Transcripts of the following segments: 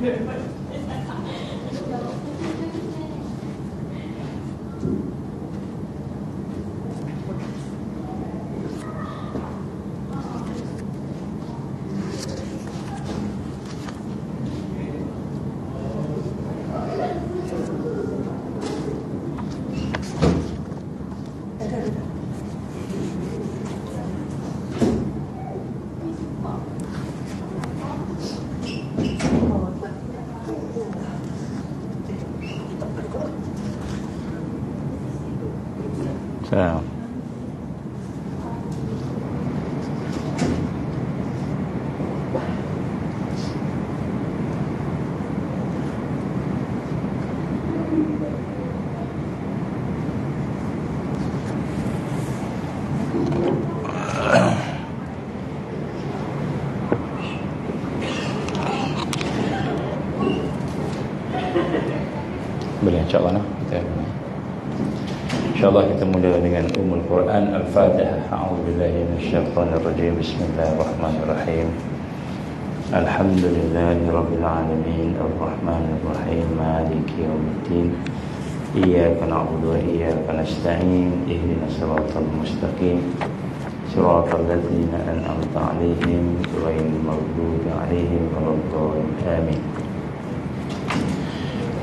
So boleh insyaAllah InsyaAllah kita mula dengan Ummul Quran Al-Fatihah. A'udzubillahi minasyaitonirrajim. Bismillahirrahmanirrahim. Alhamdulillahi rabbil alamin arrahmanir rahim maliki yaumiddin. Iyyaka na'budu wa iyyaka nasta'in. Ihdinas siratal mustaqim. Siratal ladzina an'amta 'alaihim ghairil maghdubi 'alaihim waladdallin. Amin.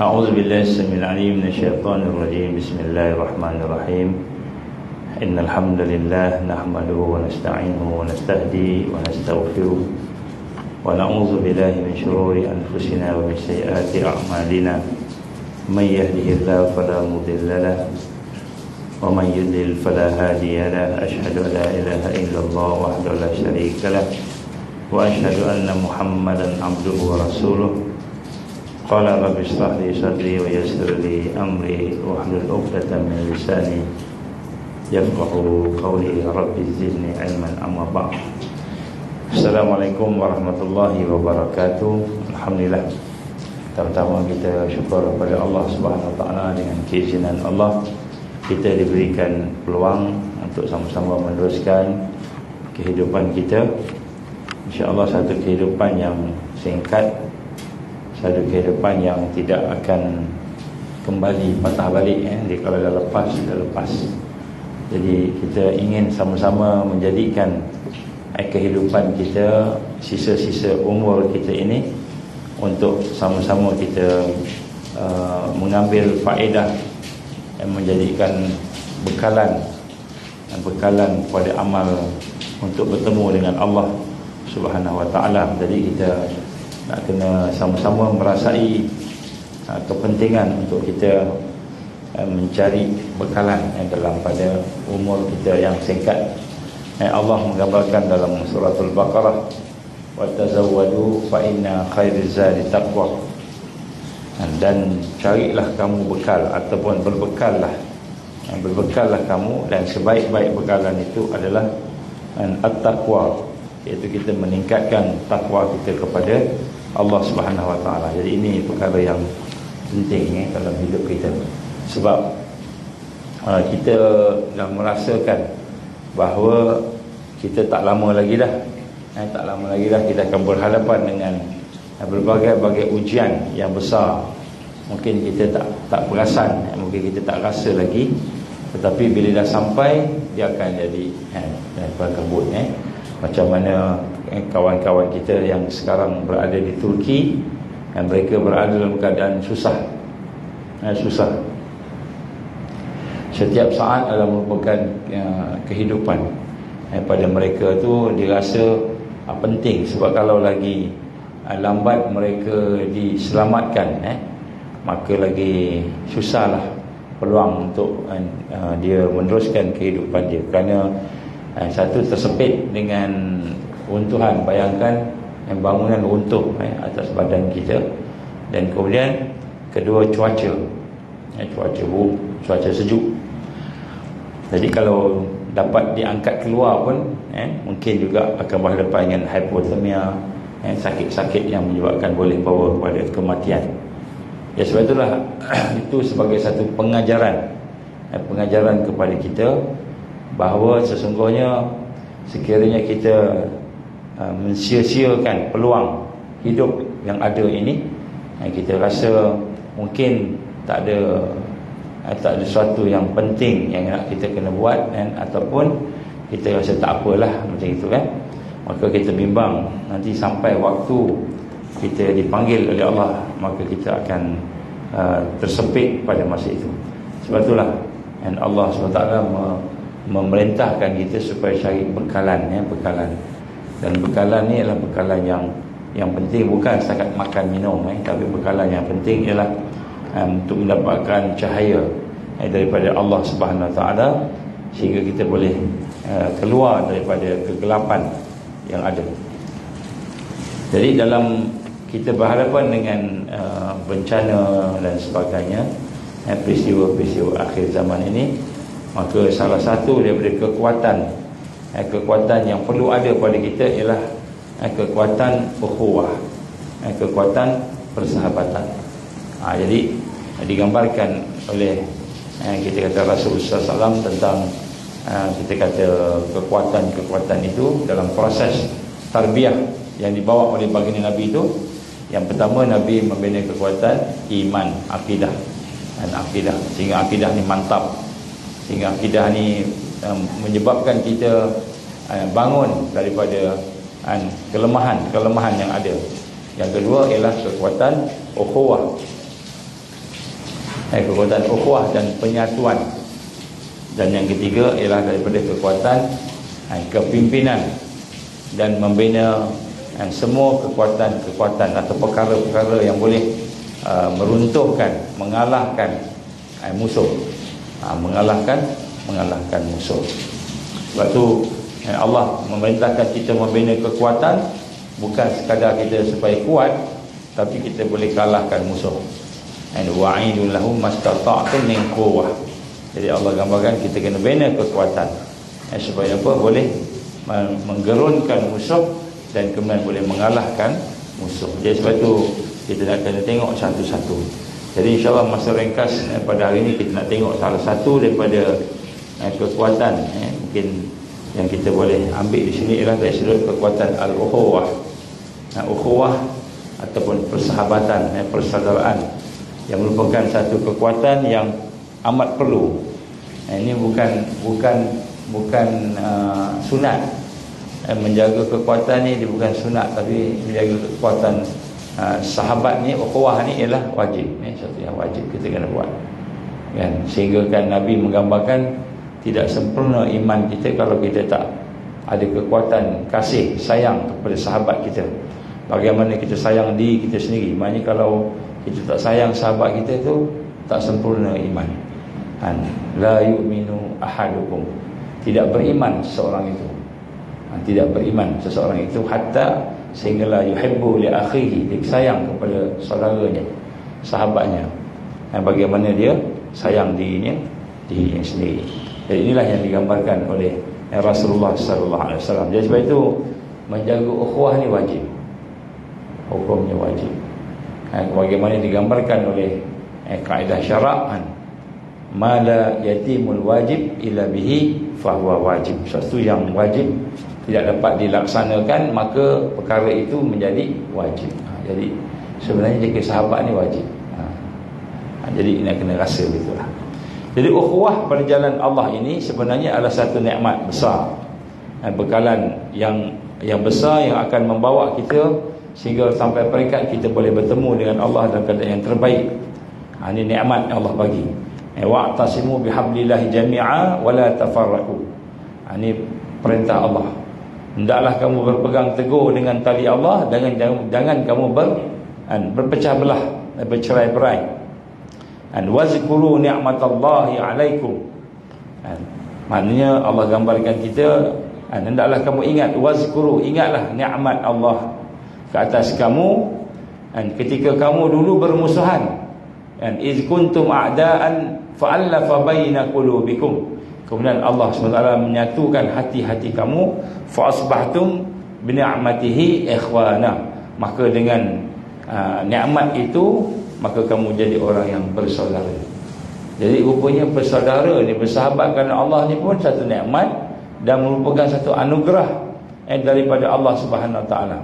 أعوذ بالله السميع العليم من الشيطان الرجيم. بسم الله الرحمن الرحيم. إن الحمد لله نحمده ونستعينه ونستهديه ونستغفره ونعوذ بالله من شرور أنفسنا ومن سيئات أعمالنا. من يهده الله فلا مضل له ومن يضلل فلا هادي له. أشهد أن لا إله إلا الله وحده لا شريك له وأشهد أن محمدا عبده ورسوله. قال رب اشرح لي صدري ويسر لي أمري واحلل عقدة من لساني يفقهوا قولي. رب زدني علما. أما بعد. Assalamualaikum warahmatullahi wabarakatuh. Alhamdulillah, pertama kita syukur kepada Allah Subhanahu Wa Taala. Dengan keizinan Allah kita diberikan peluang untuk sama-sama meneruskan kehidupan kita. InsyaAllah satu kehidupan yang singkat, satu kehidupan yang tidak akan kembali patah balik. Kalau dah lepas, dah lepas. Jadi kita ingin sama-sama menjadikan kehidupan kita, sisa-sisa umur kita ini, untuk sama-sama kita mengambil faedah yang menjadikan bekalan pada amal untuk bertemu dengan Allah Subhanahu Wa Taala. Jadi kita nak kena sama-sama merasai kepentingan untuk kita mencari bekalan dalam pada umur kita yang singkat. Allah menggambarkan dalam suratul Baqarah, wa tazawwadu fa inna khairaz zadi taqwa. Dan carilah kamu bekal, ataupun berbekallah kamu, dan sebaik-baik bekalan itu adalah at-taqwa, iaitu kita meningkatkan takwa kita kepada Allah Subhanahu Wa Taala. Jadi ini perkara yang penting dalam hidup kita. Sebab kita dah merasakan bahawa kita tak lama lagi dah kita akan berhadapan dengan berbagai-bagai ujian yang besar. Mungkin kita tak perasan, mungkin kita tak rasa lagi, tetapi bila dah sampai, dia akan jadi kabut. Macam mana kawan-kawan kita yang sekarang berada di Turki, dan mereka berada dalam keadaan susah. Setiap saat adalah merupakan kehidupan. Pada mereka tu dirasa penting. Sebab kalau lagi lambat mereka diselamatkan, maka lagi susahlah peluang untuk dia meneruskan kehidupan dia. Kerana satu, tersepit dengan runtuhan. Bayangkan bangunan runtuh atas badan kita. Dan kemudian kedua, cuaca sejuk. Jadi kalau dapat diangkat keluar pun mungkin juga akan berhadapan dengan hipotermia, sakit-sakit yang menyebabkan boleh bawa kepada kematian. Ya, sebab itulah itu sebagai satu pengajaran kepada kita bahawa sesungguhnya sekiranya kita mensia-siakan peluang hidup yang ada ini, Kita rasa mungkin tak ada sesuatu yang penting yang nak kita kena buat kan, ataupun kita rasa tak apalah macam itu kan. Maka kita bimbang nanti sampai waktu kita dipanggil oleh Allah, maka kita akan tersepit pada masa itu. Sebab itulah dan Allah SWT memerintahkan kita supaya cari bekalan, bekalan. Dan bekalan ni adalah bekalan yang penting, bukan setakat makan minum, tapi bekalan yang penting ialah untuk mendapatkan cahaya daripada Allah Subhanahu Wa Taala, sehingga kita boleh keluar daripada kegelapan yang ada. Jadi dalam kita berhadapan dengan bencana dan sebagainya, peristiwa-peristiwa akhir zaman ini, maka salah satu daripada kekuatan yang perlu ada pada kita ialah kekuatan ukhuwah, kekuatan persahabatan. Jadi digambarkan oleh kita kata Rasulullah SAW tentang kita kata kekuatan itu dalam proses tarbiyah yang dibawa oleh baginda Nabi itu. Yang pertama, Nabi membina kekuatan iman, akidah, dan akidah, sehingga akidah ni mantap, sehingga akidah ni menyebabkan kita bangun daripada kelemahan yang ada. Yang kedua ialah kekuatan ukhuwah, kekuatan ukhuwah dan penyatuan. Dan yang ketiga ialah daripada kekuatan kepimpinan dan membina semua kekuatan atau perkara-perkara yang boleh meruntuhkan, mengalahkan musuh, mengalahkan musuh. Sebab tu Allah memerintahkan kita membina kekuatan, bukan sekadar kita supaya kuat, tapi kita boleh kalahkan musuh. Wa'idul lahum mastata'tum min quwwah. Jadi Allah gambarkan kita kena bina kekuatan supaya apa? Boleh menggerunkan musuh dan kemudian boleh mengalahkan musuh. Jadi sebab itu kita nak kena tengok satu-satu. Jadi insyaAllah masa ringkas pada hari ini kita nak tengok salah satu daripada kekuatan mungkin yang kita boleh ambil di sini ialah dari sudut kekuatan al-ukhuwah. Ukhuwah ataupun persahabatan, persaudaraan, yang merupakan satu kekuatan yang amat perlu. Ini bukan sunat. Menjaga kekuatan ni dia bukan sunat, tapi menjaga kekuatan sahabat ni, ukhuwah ni ialah wajib. Satu yang wajib kita kena buat kan. Sehingga kan Nabi menggambarkan tidak sempurna iman kita kalau kita tak ada kekuatan kasih sayang kepada sahabat kita. Bagaimana kita sayang diri kita sendiri, maknanya kalau kita tak sayang sahabat kita tu tak sempurna iman. La yu'minu ahadukum, tidak beriman seseorang itu, tidak beriman seseorang itu hatta sehinggalah yuhibbu li akhihi, dia sayang kepada saudaranya, sahabatnya. Bagaimana dia sayang dirinya sendiri. Jadi inilah yang digambarkan oleh Rasulullah sallallahu alaihi wasallam. Jadi sebab itu menjaga ukhuwah ni wajib, hukumnya wajib. Bagaimana digambarkan oleh kaedah syarak, ma la yatimul wajib illa bihi fahuwa wajib. Sesuatu yang wajib tidak dapat dilaksanakan, maka perkara itu menjadi wajib. Jadi sebenarnya jaga sahabat ni wajib. Jadi nak kena rasa begitulah. Jadi ukhuwah pada jalan Allah ini sebenarnya adalah satu nikmat besar, bekalan yang besar yang akan membawa kita sehingga sampai peringkat kita boleh bertemu dengan Allah dalam keadaan yang terbaik. Ini nikmat yang Allah bagi. Wa'tasimu bihablillahi jami'a wa la tafarraqu. Ini perintah Allah. Hendaklah kamu berpegang teguh dengan tali Allah, jangan kamu berpecah belah, bercerai-berai. Wazkuru ni'matallahi 'alaikum. Maknanya Allah gambarkan kita, hendaklah kamu ingat, wazkuru, ingatlah nikmat Allah ke atas kamu ketika kamu dulu bermusuhan. Iz kuntum a'daan fa'allafa baina qulubikum. Kemudian Allah SWT menyatukan hati-hati kamu, fa'asbahtum bi ni'matihi ikhwana. Maka dengan nikmat itu maka kamu jadi orang yang bersaudara. Jadi rupanya bersaudara ni, bersahabat kerana Allah ni pun satu nikmat dan merupakan satu anugerah daripada Allah Subhanahu Wa Taala.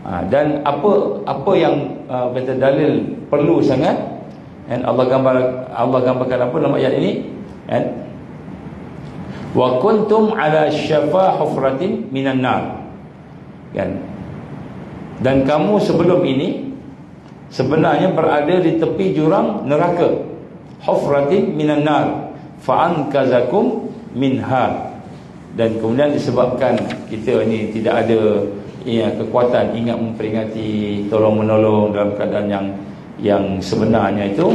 Dan apa yang kata dalil perlu sangat, kan? Allah gambarkan apa dalam ayat ini, kan? Wa kuntum ala syafa hufratin minan nar, kan? Dan kamu sebelum ini sebenarnya berada di tepi jurang neraka, hufratin minan nar fa ankazakum minha. Dan kemudian disebabkan kita ni tidak ada kekuatan ingat memperingati, tolong menolong dalam keadaan yang sebenarnya itu,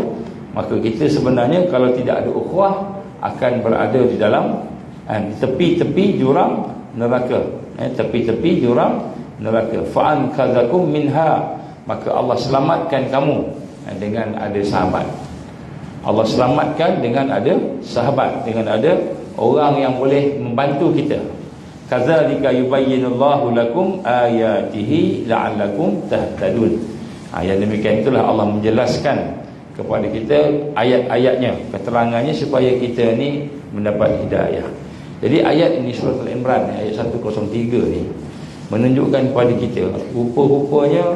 maka kita sebenarnya kalau tidak ada ukhuwah akan berada di dalam di tepi-tepi jurang neraka, tepi-tepi jurang neraka. Fa ankazakum minha, maka Allah selamatkan kamu dengan ada sahabat. Allah selamatkan dengan ada sahabat, dengan ada orang yang boleh membantu kita. Kadzalika yubayyinullahu lakum ayatihi la'allakum tahtadun. Yang demikian itulah Allah menjelaskan kepada kita ayat-ayatnya, keterangannya supaya kita ni mendapat hidayah. Jadi ayat ini surah Al-Imran ayat 103 ni menunjukkan kepada kita rupa-rupanya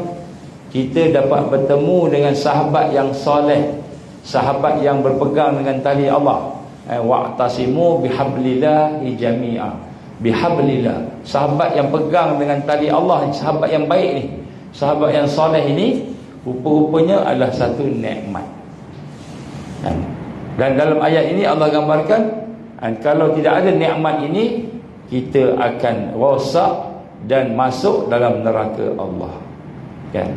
kita dapat bertemu dengan sahabat yang soleh, sahabat yang berpegang dengan tali Allah. Wa'tasimu bihablillahi jami'a, bihablillah, sahabat yang pegang dengan tali Allah, sahabat yang baik ni, sahabat yang soleh ini rupa-rupanya adalah satu nikmat. Dan dalam ayat ini Allah gambarkan, kalau tidak ada nikmat ini, kita akan rosak dan masuk dalam neraka Allah, kan?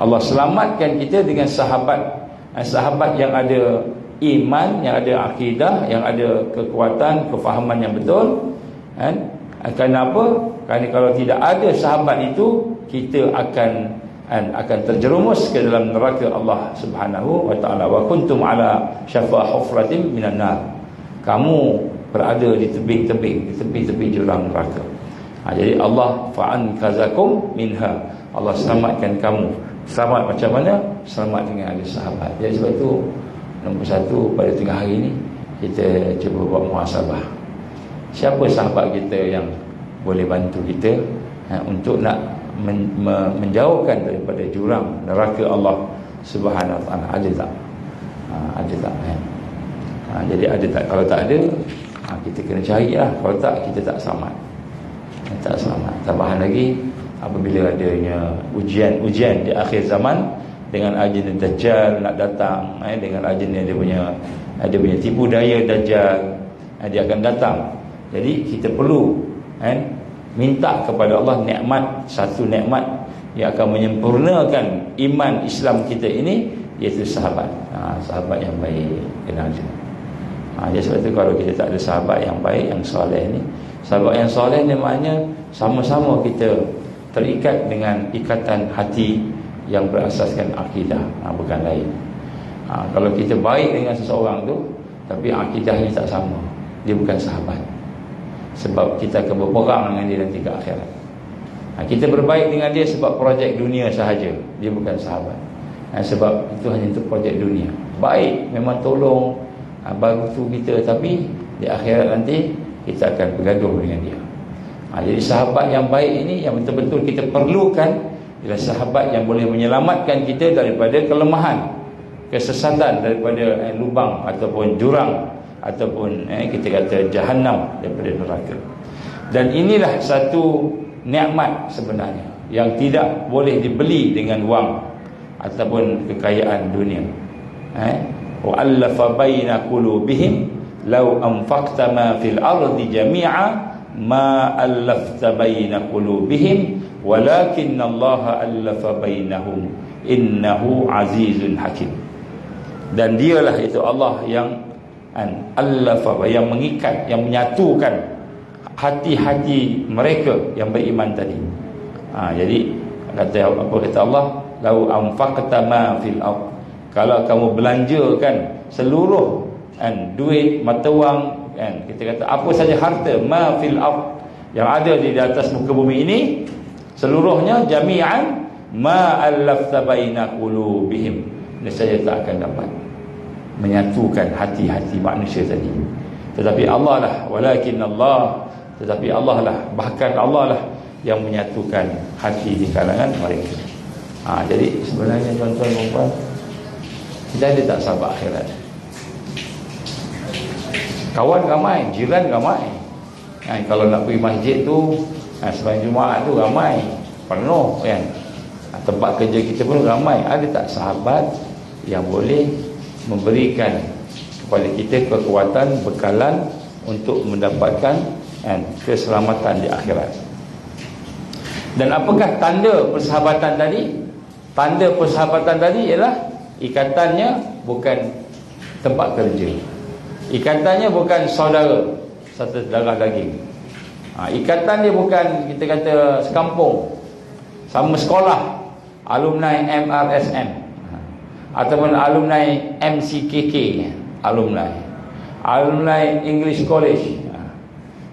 Allah selamatkan kita dengan sahabat yang ada iman, yang ada akidah, yang ada kekuatan, kefahaman yang betul, kan? Kenapa? Kerana kalau tidak ada sahabat itu, kita akan terjerumus ke dalam neraka Allah Subhanahu wa taala. Wa kuntum ala syafa hufratin minan nar, kamu berada di tebing-tebing, di tepi-tepi jurang neraka. Jadi Allah fa'ankazakum minha, Allah selamatkan kamu. Selamat macam mana? Selamat dengan ada sahabat. Jadi sebab itu nombor satu pada tengah hari ini kita cuba buat muhasabah. Siapa sahabat kita yang boleh bantu kita untuk nak menjauhkan daripada jurang neraka Allah Subhanahu wa taala? Ada tak? Ada tak? Jadi ada tak? Kalau tak ada, kita kena carilah. Kalau tak, kita tak selamat. Tak selamat. Tambahan lagi, apabila adanya ujian di akhir zaman dengan agenda Dajjal nak datang, dengan agenda dia punya tipu daya Dajjal, dia akan datang. Jadi kita perlu minta kepada Allah nikmat, satu nikmat yang akan menyempurnakan iman Islam kita ini, iaitu sahabat. Sahabat yang baik kena ada. Jadi sebab itu kalau kita tak ada sahabat yang baik, yang soleh ni, sahabat yang soleh ni maknanya sama-sama kita terikat dengan ikatan hati yang berasaskan akidah, bukan lain. Kalau kita baik dengan seseorang tu tapi akidahnya tak sama, dia bukan sahabat. Sebab kita akan berperang dengan dia nanti ke akhirat. Kita berbaik dengan dia sebab projek dunia sahaja, dia bukan sahabat. Sebab itu hanya untuk projek dunia. Baik, memang tolong, bantu kita, tapi di akhirat nanti kita akan bergaduh dengan dia. Jadi sahabat yang baik ini yang betul-betul kita perlukan ialah sahabat yang boleh menyelamatkan kita daripada kelemahan, kesesatan, daripada lubang ataupun jurang, ataupun kita kata jahanam, daripada neraka. Dan inilah satu nikmat sebenarnya yang tidak boleh dibeli dengan wang ataupun kekayaan dunia. Wa allafa baina qulubihim law anfaqta ma fil ardi jami'a ma allafta baina qulubihim walakinallaha allafa bainahum innahu azizun hakim. Dan dialah itu Allah yang allafa, yang mengikat, yang menyatukan hati-hati mereka yang beriman tadi. Jadi kata Allah, lau anfaqta ma fil ard, kalau kamu belanjakan seluruh duit, mata wang, kita kata apa saja harta, ma fil ard, yang ada di atas muka bumi ini seluruhnya, jami'an, ma allafta baina qulubihim, nescaya tak akan dapat menyatukan hati-hati manusia tadi. Tetapi Allah lah, walakin Allah, tetapi Allah lah, bahkan Allah lah yang menyatukan hati di kalangan mereka. Jadi sebenarnya tuan-tuan dan puan, kita ada tak sahabat akhirat? Kawan ramai, jiran ramai. Kalau nak pergi masjid tu, sembahyang Jumaat tu ramai, penuh kan. Tempat kerja kita pun ramai. Ada tak sahabat yang boleh memberikan kepada kita kekuatan, bekalan untuk mendapatkan keselamatan di akhirat? Dan apakah tanda persahabatan tadi? Tanda persahabatan tadi ialah ikatannya bukan tempat kerja, ikatannya bukan saudara satu darah daging, ikatan dia bukan kita kata sekampung, sama sekolah, alumni MRSM ataupun alumni MCKK, alumni English College.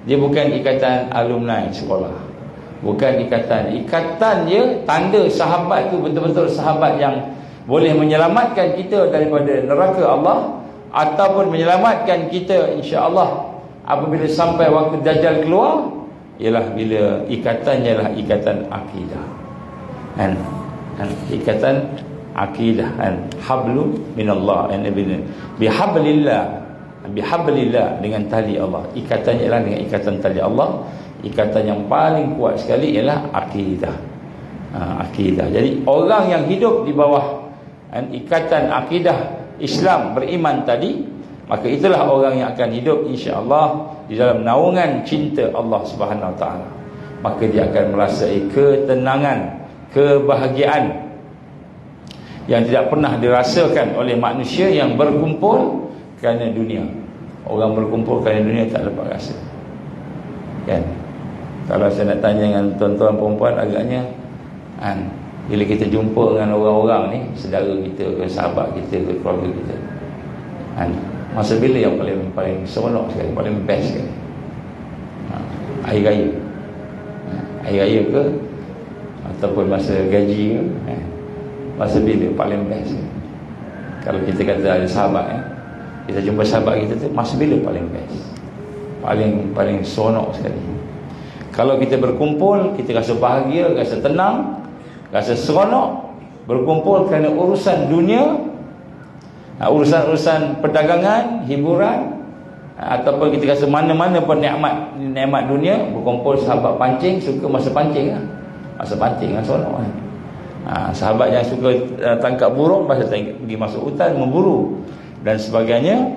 Dia bukan ikatan alumni sekolah, bukan ikatan. Ikatan dia, tanda sahabat tu betul-betul sahabat yang boleh menyelamatkan kita daripada neraka Allah, ataupun menyelamatkan kita insya-Allah apabila sampai waktu Dajjal keluar, ialah bila ikatannya ialah ikatan akidah. Ikatan akidah, hablu minallah, bihablillah, dengan tali Allah. Ikatannya ialah dengan ikatan tali Allah. Ikatan yang paling kuat sekali ialah akidah. Akidah. Jadi orang yang hidup di bawah ikatan akidah Islam, beriman tadi, maka itulah orang yang akan hidup insya-Allah di dalam naungan cinta Allah Subhanahu Wa Taala. Maka dia akan merasai ketenangan, kebahagiaan yang tidak pernah dirasakan oleh manusia yang berkumpul kerana dunia. Orang berkumpul kerana dunia tak dapat rasa, kan? Kalau saya nak tanya dengan tuan-tuan perempuan, agaknya bila kita jumpa dengan orang-orang ni, saudara kita ke, sahabat kita ke, keluarga kita, masa bila yang paling seronok sekali, paling best sekali? Hari raya. Hari raya ke, ataupun masa gaji ke, masa bila paling best? Kalau kita kata ada sahabat, kita jumpa sahabat kita tu, masa bila paling best? Paling seronok sekali. Kalau kita berkumpul, kita rasa bahagia, rasa tenang, rasa seronok. Berkumpul kerana urusan dunia, urusan perdagangan, hiburan, ataupun kita rasa mana-mana pun nikmat dunia. Berkumpul sahabat pancing, suka masa pancing lah. Masa pancing lah seronok kan. Sahabat yang suka tangkap burung, masa pergi masuk hutan memburu dan sebagainya,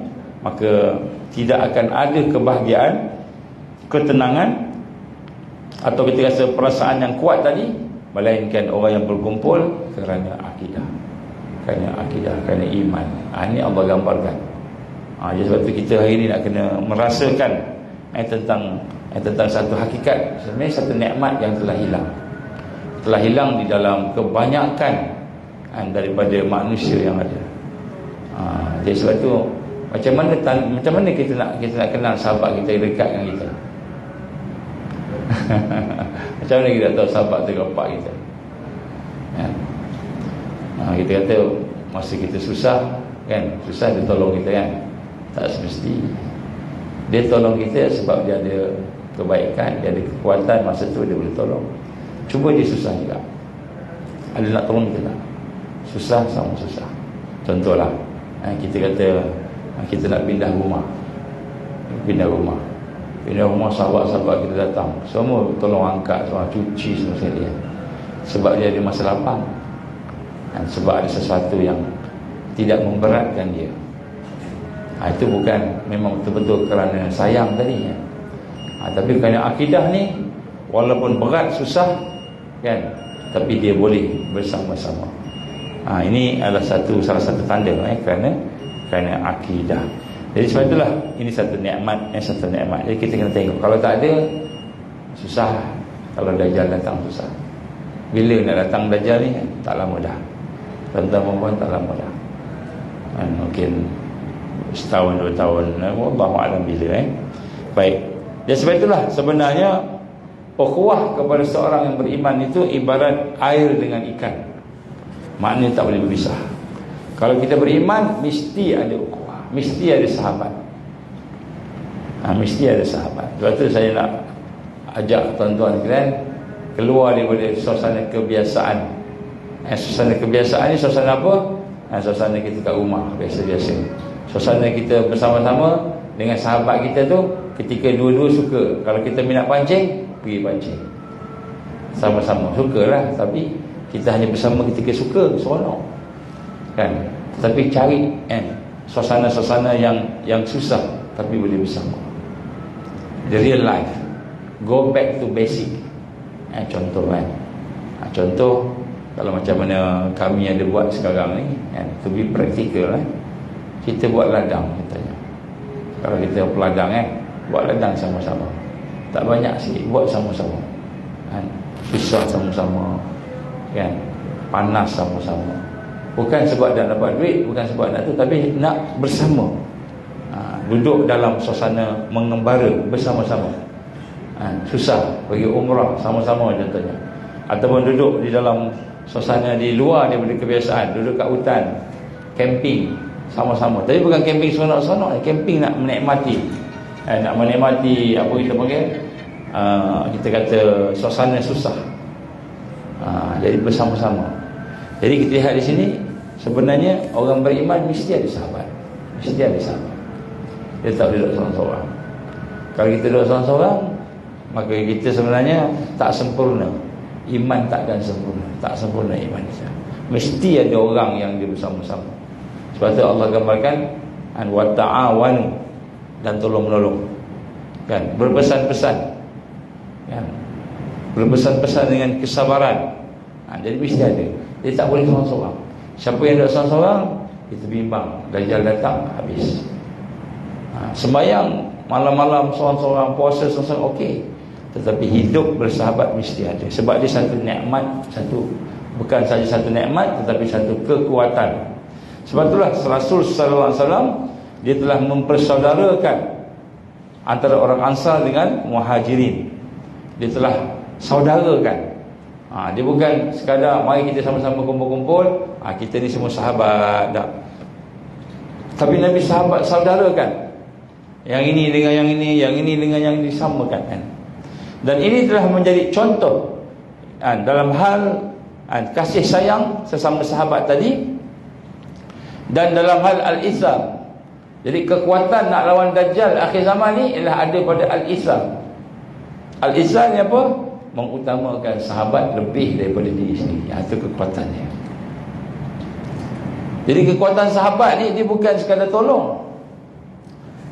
maka tidak akan ada kebahagiaan, ketenangan, atau kita rasa perasaan yang kuat tadi, melainkan orang yang berkumpul kerana akidah, kerana iman. Ini Allah gambarkan. Jadi sebab itu kita hari ini nak kena merasakan tentang satu hakikat, sebenarnya satu nikmat yang telah hilang di dalam kebanyakan daripada manusia yang ada. Jadi sebab itu macam mana kita nak kenal sahabat kita yang dekat dengan kita? Macam mana kita tahu sahabat tu rapat kita? Kita kata masa kita susah, kan, susah dia tolong kita, kan? Tak semesti. Dia tolong kita sebab dia ada kebaikan, dia ada kekuatan, masa tu dia boleh tolong. Cuba dia susah juga, ada nak tolong kita tak? Susah sama susah. Contohlah, kita kata kita nak pindah rumah, sahabat-sahabat kita datang, semua tolong angkat, semua cuci semua sekali, sebab dia ada masa lapang, sebab ada sesuatu yang tidak memberatkan dia. Itu bukan memang betul-betul kerana sayang tadi, tapi kerana akidah ni, walaupun berat, susah, kan, tapi dia boleh bersama-sama. Ini adalah salah satu tanda kerana akidah. Jadi sebab itulah ini satu nikmat. Jadi kita kena tengok. Kalau tak ada, susah. Kalau Dajjal datang, susah. Bila nak datang Dajjal ni? Taklah mudah. Tuan-tuan taklah mudah. Mungkin setahun, 2 tahun, wallahu a'lam bila. Baik. Jadi sebab itulah sebenarnya ukhuwah kepada seorang yang beriman itu ibarat air dengan ikan. Maknanya tak boleh berpisah. Kalau kita beriman, mesti ada ukhuwah, mesti ada sahabat. Mesti ada sahabat. Sebab tu saya nak ajak tuan-tuan sekalian, keluar daripada suasana kebiasaan. Suasana kebiasaan ni suasana apa? Suasana kita kat rumah biasa-biasa. Suasana kita bersama-sama dengan sahabat kita tu, ketika dua-dua suka. Kalau kita minat pancing, pergi pancing sama-sama, sukalah. Tapi kita hanya bersama ketika suka, seronok kan. Tapi cari suasana-suasana yang susah tapi boleh bersama. The real life, go back to basic. Contoh kan, contoh kalau macam mana kami ada buat sekarang ni, to be practical, kita buat ladang katanya. Kalau kita peladang buat ladang sama-sama, tak banyak sikit, buat sama-sama kan. Susah sama-sama kan, panas sama-sama. Bukan sebab nak dapat duit, bukan sebab nak tu, tapi nak bersama. Duduk dalam suasana mengembara bersama-sama. Susah pergi umrah sama-sama contohnya, ataupun duduk di dalam suasana di luar daripada kebiasaan, duduk kat hutan, camping sama-sama. Tapi bukan camping seronok-seronok, camping nak menikmati, nak menikmati apa kita panggil, kita kata suasana susah. Jadi bersama-sama. Jadi kita lihat di sini, sebenarnya orang beriman mesti ada sahabat, mesti ada sahabat. Dia tak duduk seorang-seorang. Kalau kita duduk seorang-seorang, maka kita sebenarnya tak sempurna. Iman takkan sempurna, tak sempurna iman kita. Mesti ada orang yang dia bersama-sama. Sebab tu Allah gambarkan wa ta'awanu, dan tolong-menolong kan, berpesan-pesan kan, berpesan-pesan dengan kesabaran. Jadi mesti ada. Dia tak boleh seorang-seorang. Siapa yang duduk seorang-seorang, itu bimbang, Dajjal datang, habis. Sembayang malam-malam seorang-seorang, puasa seorang-seorang, okey. Tetapi hidup bersahabat mesti ada. Sebab dia satu nikmat, bukan saja satu nikmat, tetapi satu kekuatan. Sebab itulah Rasul sallallahu alaihi wasallam, dia telah mempersaudarakan antara orang Ansar dengan Muhajirin. Dia telah saudarakan. Dia bukan sekadar mari kita sama-sama kumpul-kumpul, kita ni semua sahabat, tak. Tapi Nabi sahabat saudarakan. Yang ini dengan yang ini, yang ini dengan yang disamakan kan. Dan ini telah menjadi contoh dalam hal kasih sayang sesama sahabat tadi, dan dalam hal al-islam. Jadi kekuatan nak lawan Dajjal akhir zaman ni ialah ada pada al-islam. Al-islam ni apa? Mengutamakan sahabat lebih daripada diri sendiri. Itu kekuatannya. Jadi kekuatan sahabat ni, dia bukan sekadar tolong.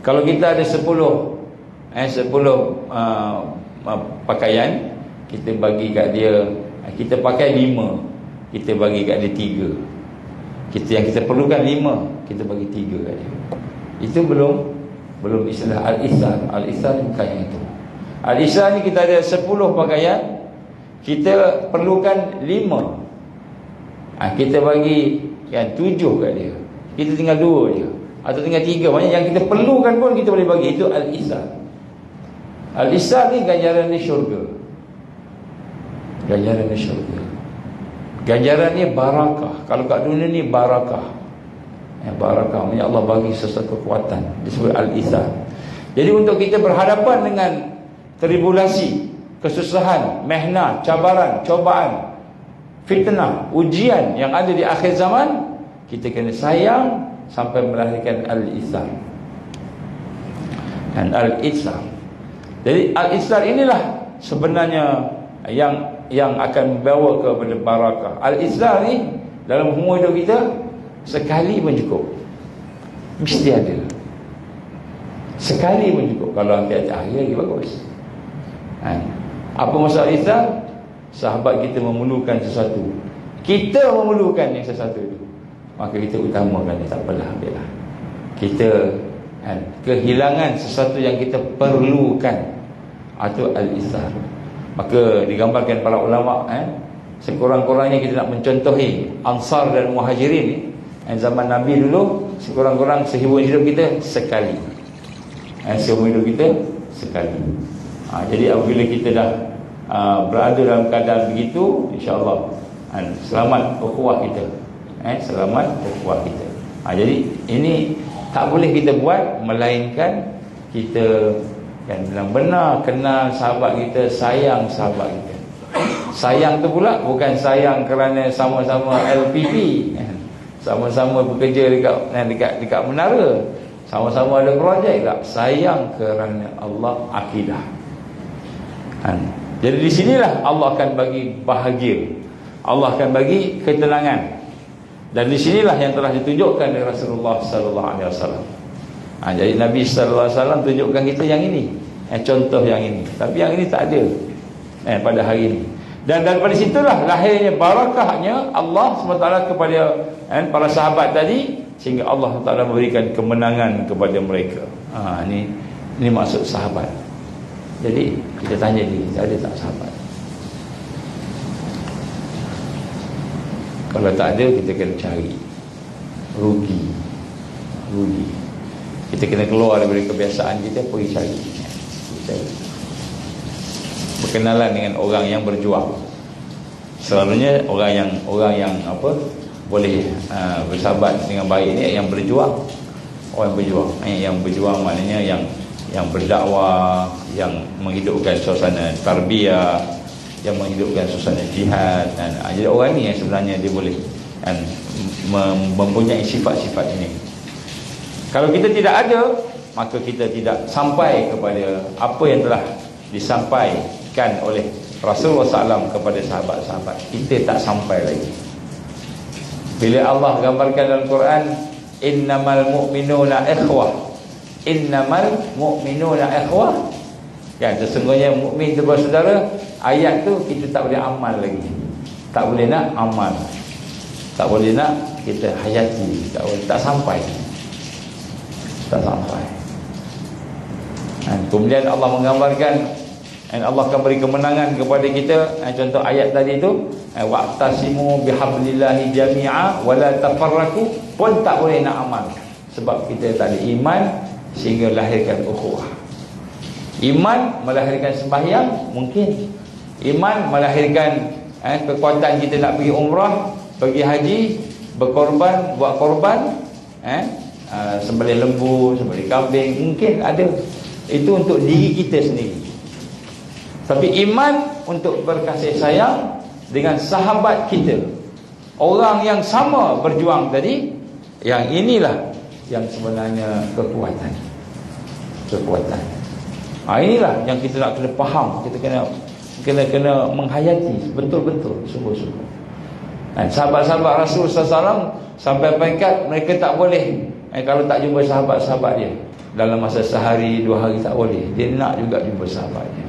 Kalau kita ada 10 pakaian, kita bagi kat dia, kita pakai 5, kita bagi kat dia 3. Yang kita perlukan 5, kita bagi 3 kat dia. Itu belum istilah al-ihsan. Al-ihsan ni bukan yang itu. Al-ihsan ni kita ada 10 pakaian, kita perlukan 5, kita bagi 7 kat dia, kita tinggal 2 je, atau tinggal 3. Maksudnya yang kita perlukan pun kita boleh bagi. Itu al-ihsan. Al-ihsan ni ganjaran di syurga. Ganjaran di syurga. Ganjaran ni barakah. Kalau kat dunia ni barakah. Barakah, maksudnya Allah bagi sesuatu kekuatan, disebut al-ihsan. Jadi untuk kita berhadapan dengan tribulasi, kesusahan, mihnah, cabaran, cobaan, fitnah, ujian yang ada di akhir zaman, kita kena sayang sampai melahirkan al-ihsan. Dan al-ihsan, jadi al-ihsan inilah sebenarnya yang akan membawa kepada barakah. Al-ihsan ni dalam umur hidup kita sekali pun cukup. Mesti ada. Sekali pun cukup. Kalau hati-hati lagi bagus. Apa masalah ihsan? Sahabat kita memerlukan sesuatu, kita memerlukan yang sesuatu itu, maka kita utamakan dia. Tak apalah, ambillah. Kita kehilangan sesuatu yang kita perlukan, atau al-ihsan. Maka digambarkan para ulama, sekurang-kurangnya kita nak mencontohi Ansar dan Muhajirin ni, zaman Nabi dulu, sekurang-kurang seumur hidup kita sekali. Seumur hidup kita sekali. Jadi apabila kita dah berada dalam keadaan begitu, insya-Allah selamat ukhuwah kita. Selamat ukhuwah kita. Jadi ini tak boleh kita buat melainkan kita yang benar-benar kenal sahabat kita, sayang sahabat kita. Sayang tu pula bukan sayang kerana sama-sama LPP, sama-sama bekerja dekat menara, sama-sama ada projek tak. Sayang kerana Allah, akidah. Jadi di sinilah Allah akan bagi bahagia, Allah akan bagi ketenangan. Dan di sinilah yang telah ditunjukkan oleh Rasulullah sallallahu alaihi wasallam. Jadi Nabi sallallahu alaihi wasallam tunjukkan kita yang ini, contoh yang ini. Tapi yang ini tak ada pada hari ini. Dan daripada situlah lahirnya barakahnya Allah SWT kepada para sahabat tadi, sehingga Allah Taala memberikan kemenangan kepada mereka. Ini maksud sahabat. Jadi kita tanya diri, ada tak sahabat? Kalau tak ada, kita kena cari. Rugi. Kita kena keluar daripada kebiasaan kita, pergi cari. Berkenalan dengan orang yang berjuang. Selalunya orang yang boleh bersahabat dengan baik ni yang berjuang. Orang yang berjuang maknanya yang berdakwah, yang menghidupkan suasana tarbiyah, yang menghidupkan suasana jihad. Jadi orang ni yang sebenarnya dia boleh mempunyai sifat-sifat ini. Kalau kita tidak ada, maka kita tidak sampai kepada apa yang telah disampaikan oleh Rasulullah SAW kepada sahabat-sahabat. Kita tak sampai lagi. Bila Allah gambarkan dalam Quran, innamal mu'minuna ikhwah, innamal mu'minuna ikhwah, sesungguhnya mukmin itu bersaudara. Ayat tu kita tak boleh amal lagi, tak boleh nak amal, tak boleh nak kita hayati, tak sampai. Kemudian Allah menggambarkan, Allah akan beri kemenangan kepada kita. Contoh ayat tadi tu, wa'tasimu bihablillahi jami'a wala tafarraqu, pun tak boleh nak amal sebab kita tak ada iman, sehingga lahirkan ukhuwah. Iman melahirkan sembahyang, mungkin. Iman melahirkan kekuatan kita nak pergi umrah, pergi haji, berkorban, buat korban, sembelih lembu, sembelih kambing, mungkin ada. Itu untuk diri kita sendiri. Tapi iman untuk berkasih sayang dengan sahabat kita, orang yang sama berjuang tadi, yang inilah yang sebenarnya kekuatan. Inilah yang kita nak kena faham. Kita kena menghayati betul-betul, sungguh-sungguh. Sahabat-sahabat Rasul SAW sampai peringkat mereka tak boleh, kalau tak jumpa sahabat-sahabat dia dalam masa sehari, 2 hari, tak boleh. Dia nak juga jumpa sahabat dia.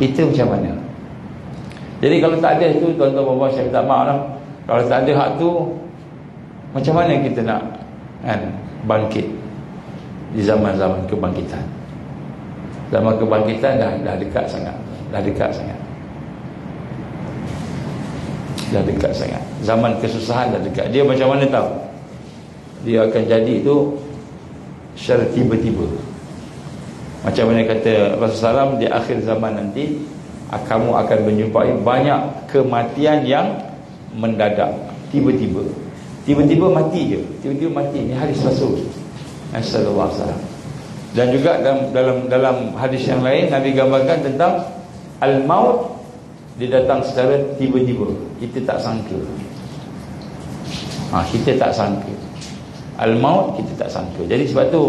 Kita macam mana? Jadi kalau tak ada tu, tuan-tuan puan-puan, saya minta maaf lah. Kalau tak ada hak tu, macam mana kita nak bangkit di zaman-zaman kebangkitan? Zaman kebangkitan dah dekat sangat. Dah dekat sangat. Zaman kesusahan dah dekat. Dia macam mana tahu? Dia akan jadi tu secara tiba-tiba. Macam mana kata Rasulullah SAW, di akhir zaman nanti kamu akan menjumpai banyak kematian yang mendadak, tiba-tiba mati je. Tiba-tiba mati. Ini hadis Rasul sallallahu alaihi wasallam. Dan juga dalam hadis yang lain Nabi gambarkan tentang al-maut, dia datang secara tiba-tiba. Kita tak sangka. Kita tak sangka. Al-maut kita tak sangka. Jadi sebab tu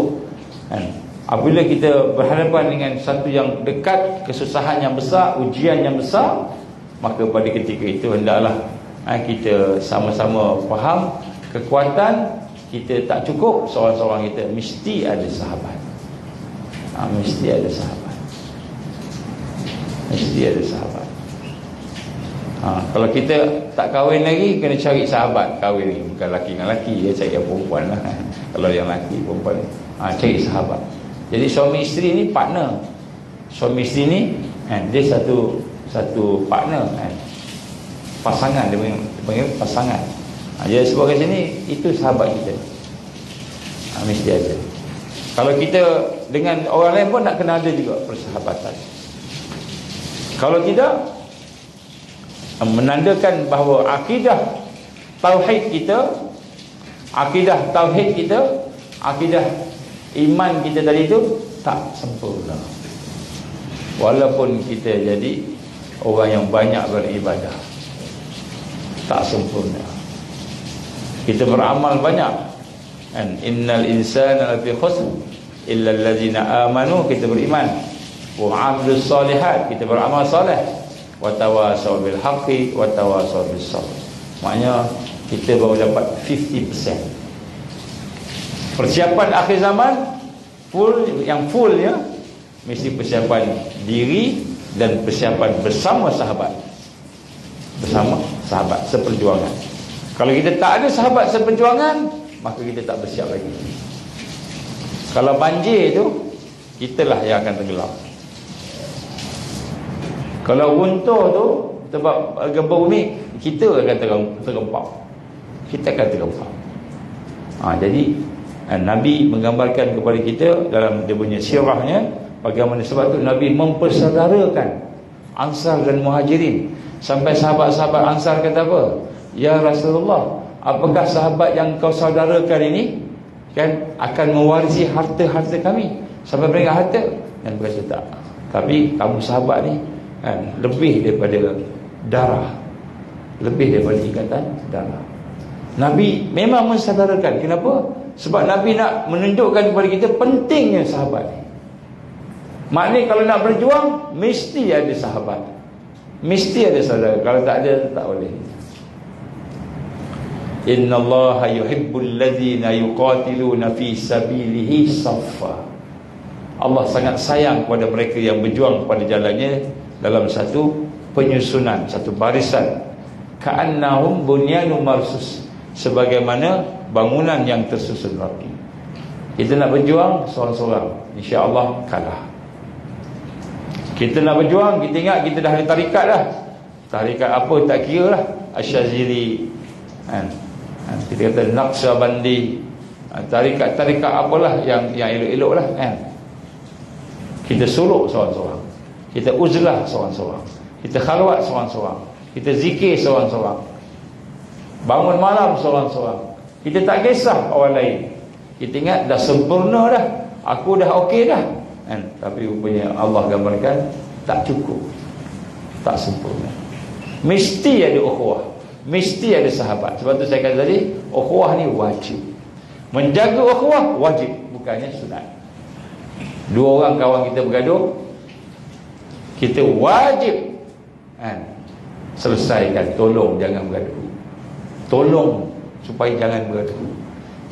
apabila kita berhadapan dengan satu yang dekat, kesusahan yang besar, ujian yang besar, maka pada ketika itu hendaklah kita sama-sama faham kekuatan kita tak cukup seorang-seorang kita, mesti ada sahabat. Mesti ada sahabat. Kalau kita tak kahwin lagi, kena cari sahabat kahwin lagi. Bukan laki dengan laki, cari yang perempuan lah. Kalau yang laki, perempuan, cari sahabat. Jadi suami isteri ni partner. Suami isteri ni dia satu partner, pasangan. Dia panggil pasangan. Jadi sebab kat sini, itu sahabat kita. Mesti ada. Kalau kita dengan orang lain pun nak kena ada juga persahabatan. Kalau tidak, menandakan bahawa akidah tauhid kita, akidah iman kita tadi itu tak sempurna. Walaupun kita jadi orang yang banyak beribadah. Tak sempurna. Kita beramal banyak, kan? Innal insana lafi khusr illa allazina amanu, kita beriman, wa amilus solihat, kita beramal soleh, wa tawasaw bil haqqi wa tawasaw bis sabr. Maknanya kita baru dapat 50%. Persiapan akhir zaman yang fullnya mesti persiapan diri dan persiapan bersama sahabat. Bersama sahabat seperjuangan. Kalau kita tak ada sahabat seperjuangan, maka kita tak bersiap lagi. Kalau banjir tu, kitalah yang akan tenggelam. Kalau runtuh tu, sebab gempa bumi, kita akan tergempak. Kita akan tergempak. Jadi Nabi menggambarkan kepada kita dalam dia punya sirahnya, bagaimana sebab tu Nabi mempersaudarakan Ansar dan Muhajirin. Sampai sahabat-sahabat Ansar kata apa? Ya Rasulullah, apakah sahabat yang kau saudarakan ini kan akan mewarisi harta-harta kami sampai peringkat harta? Dan berkata tak. Tapi kamu sahabat ni kan lebih daripada darah, lebih daripada ikatan darah. Nabi memang mensaudarakan. Kenapa? Sebab Nabi nak menunjukkan kepada kita pentingnya sahabat ni. Maknanya kalau nak berjuang, mesti ada sahabat, mesti ada saudara. Kalau tak ada, tak boleh. Innallaha yuhibbul ladzina yuqatiluna fi sabilihi saffa. Allah sangat sayang kepada mereka yang berjuang pada jalannya dalam satu penyusunan, satu barisan. Ka'annahum bunyanun marsus, sebagaimana bangunan yang tersusun rapi. Kita nak berjuang seorang-seorang, insya-Allah kalah. Kita nak berjuang, kita ingat kita dah ada tarikat dah. Tarikat apa tak kira lah, Asyazili kan. Kita kata Naqsyabandi, tarikat-tarikat apalah yang elok-elok lah kan. Kita suluk seorang-seorang, kita uzlah seorang-seorang, kita khalwat seorang-seorang, kita zikir seorang-seorang, bangun malam seorang-seorang. Kita tak kisah orang lain. Kita ingat dah sempurna dah, aku dah okey dah kan. Tapi rupanya Allah gambarkan tak cukup, tak sempurna. Mesti ada ukhuwah, mesti ada sahabat. Sebab tu saya kata tadi, ukhuwah ni wajib. Menjaga ukhuwah wajib, bukannya sunat. Dua orang kawan kita bergaduh, kita wajib kan selesaikan. Tolong jangan bergaduh, tolong supaya jangan bergaduh.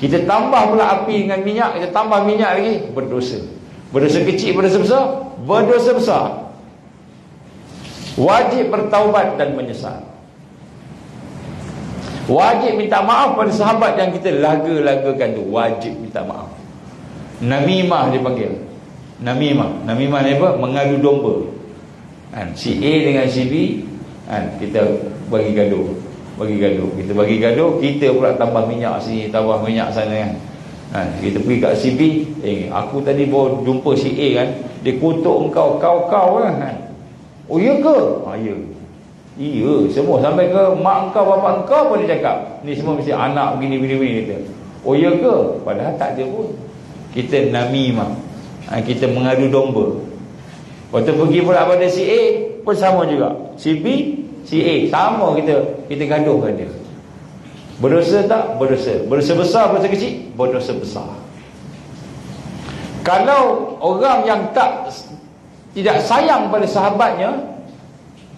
Kita tambah pula api dengan minyak, kita tambah minyak lagi, berdosa. Berdosa kecil, berdosa besar, berdosa besar. Wajib bertaubat dan menyesal. Wajib minta maaf pada sahabat yang kita laga-lagakan tu, wajib minta maaf. Namimah dipanggil. Namimah ni apa? Mengadu domba kan? Si A dengan si B kan? Kita bagi gaduh, kita bagi gaduh, kita pula tambah minyak sini, tambah minyak sana kan? Kita pergi kat si B, aku tadi baru jumpa si A kan, dia kutuk engkau, kau kan? Oh iya ke? Ya. Iya, semua sampai ke mak engkau, bapak engkau pun dia cakap. Ni semua mesti anak begini kita. Oh iya ke? Padahal tak ada pun. Kita namimah, kita mengadu domba. Waktu pergi pula pada si A pun sama juga. Si B, si A sama, kita gaduhkan dia. Berdosa tak? Berdosa. Berdosa besar, berdosa kecil? Berdosa besar. Kalau orang yang tidak sayang pada sahabatnya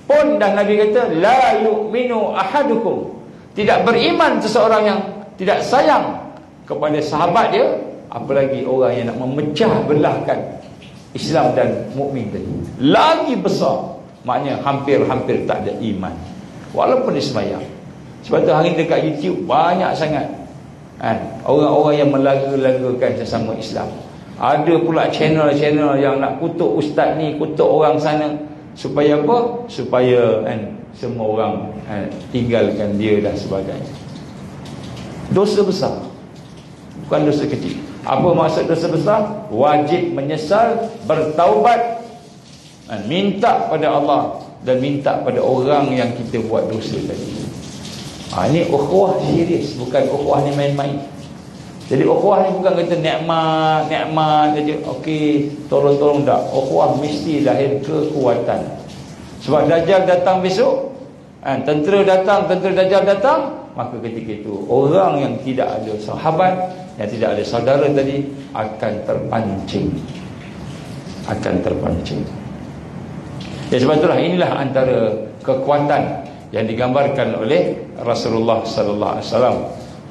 pun dah Nabi kata la yu'minu ahadukum, tidak beriman seseorang yang tidak sayang kepada sahabat dia, apalagi orang yang nak memecah belahkan Islam dan mukmin tadi. Lagi besar, maknanya hampir-hampir tak ada iman walaupun dia sembahyang. Sebab tu hari dekat YouTube banyak sangat kan orang-orang yang melaga-lagakan sesama Islam. Ada pula channel-channel yang nak kutuk ustaz ni, kutuk orang sana. Supaya apa? Supaya kan semua orang tinggalkan dia dan sebagainya. Dosa besar, bukan dosa kecil. Apa maksud dosa besar? Wajib menyesal, bertaubat, minta pada Allah dan minta pada orang yang kita buat dosa tadi. Ini ukhuwah serius, bukan ukhuwah ni main-main. Jadi ukhuwah ni bukan kata nikmat saja, okey, tolong-tolong tak. Ukhuwah mesti lahir kekuatan. Sebab Dajjal datang besok, tentera datang, tentera Dajjal datang, maka ketika itu orang yang tidak ada sahabat, yang tidak ada saudara tadi akan terpancing. Ya, sebab itulah inilah antara kekuatan yang digambarkan oleh Rasulullah sallallahu alaihi wasallam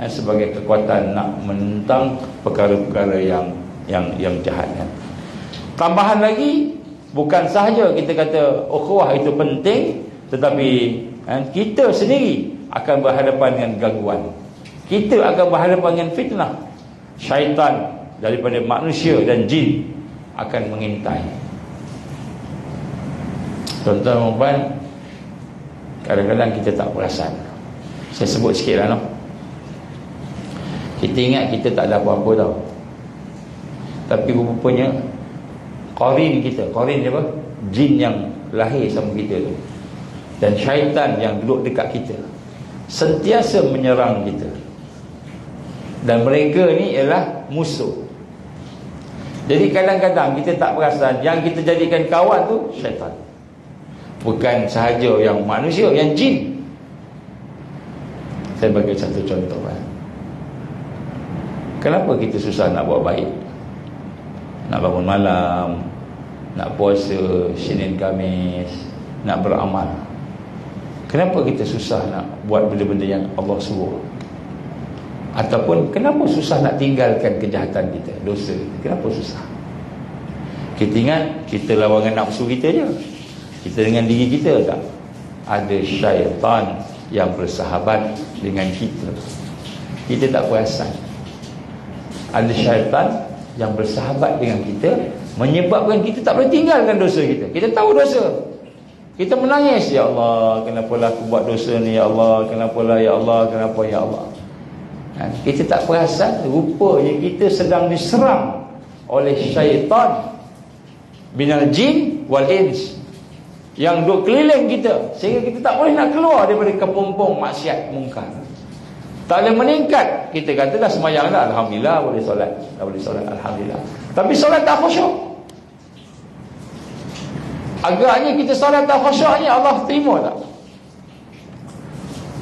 sebagai kekuatan nak menentang perkara-perkara yang jahat. Tambahan lagi, bukan sahaja kita kata ukhuwah itu penting, tetapi kita sendiri akan berhadapan dengan gangguan. Kita akan berhadapan dengan fitnah. Syaitan daripada manusia dan jin akan mengintai. Tuan-tuan, kadang-kadang kita tak perasan. Saya sebut sikit lah, no? Kita ingat kita tak ada apa-apa tau, tapi rupanya qarin kita, qarin apa? Jin yang lahir sama kita tu, dan syaitan yang duduk dekat kita, sentiasa menyerang kita. Dan mereka ni ialah musuh. Jadi kadang-kadang kita tak perasan yang kita jadikan kawan tu syaitan. Bukan sahaja yang manusia, yang jin. Saya bagi satu contoh. Kenapa kita susah nak buat baik? Nak bangun malam, nak puasa Isnin Khamis, nak beramal. Kenapa kita susah nak buat benda-benda yang Allah suruh? Ataupun kenapa susah nak tinggalkan kejahatan kita, dosa kita? Kenapa susah? Kita ingat kita lawan dengan nafsu kita je. Kita dengan diri kita tak? Ada syaitan yang bersahabat dengan kita. Kita tak perasan. Ada syaitan yang bersahabat dengan kita, menyebabkan kita tak boleh tinggalkan dosa kita. Kita tahu dosa, kita menangis, ya Allah, kenapalah aku buat dosa ni, ya Allah, kenapalah, ya Allah, kenapa, ya Allah. Kita tak perasan rupanya kita sedang diserang oleh syaitan binal jin wal ins yang duk keliling kita, sehingga kita tak boleh nak keluar daripada kepompong maksiat mungkar. Tak boleh meningkat. Kita kata dah semayang dah, alhamdulillah, boleh solat, dah boleh solat, alhamdulillah. Tapi solat tak khusyuk. Agaknya kita solat tak khusyuknya Allah terima tak?